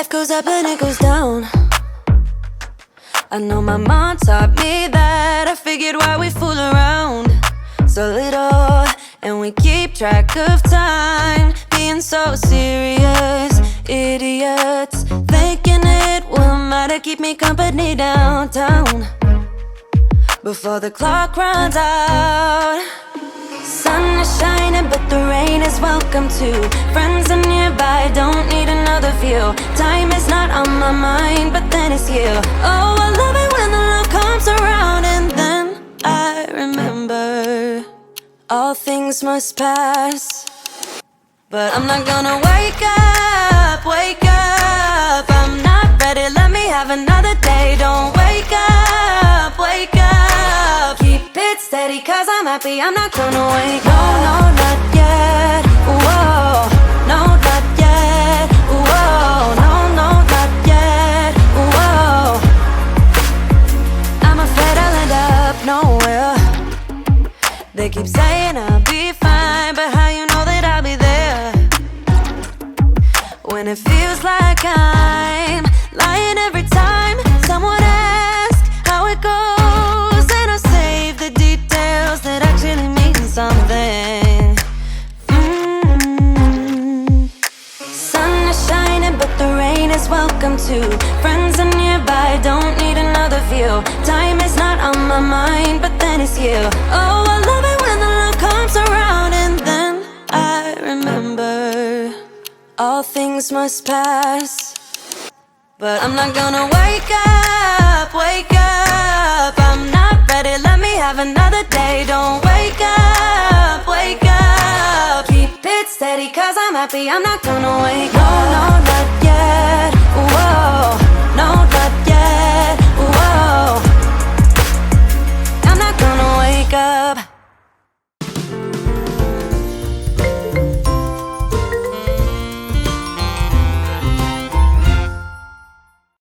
Life goes up and it goes down. I know my mom taught me that. I figured why we fool around so little, and we keep track of time, being so serious. Idiots thinking it will matter, keep me company downtown before the clock runs out. Sun is shining but the rain is welcome too. Friends are nearby, don't need another view. Time is not on my mind, but then it's you. Oh, I love it when the love comes around. And then I remember all things must pass, but I'm not gonna wake up, wake up. I'm not ready, let me have another day. Don't wake up, wake up. Keep it steady cause I'm happy, I'm not gonna wake up. No, not yet, whoa. No, not yet, whoa. No, not yet, whoa. I'm afraid I'll end up nowhere. They keep saying I'll be fine, but how you know that I'll be there when it feels like I'm lying every time someone asks how it goes, and I save the details that actually mean something. Sun is shining but the rain is welcome too. Friends are nearby, don't need another view. Time is not on my mind, but then it's you. Oh, I love it when the love comes around. And then I remember all things must pass, but I'm not gonna wake up, wake up. I'm not ready, let me have another day. Don't wake up, wake up. Keep it steady cause I'm happy, I'm not gonna wake up. No, not yet.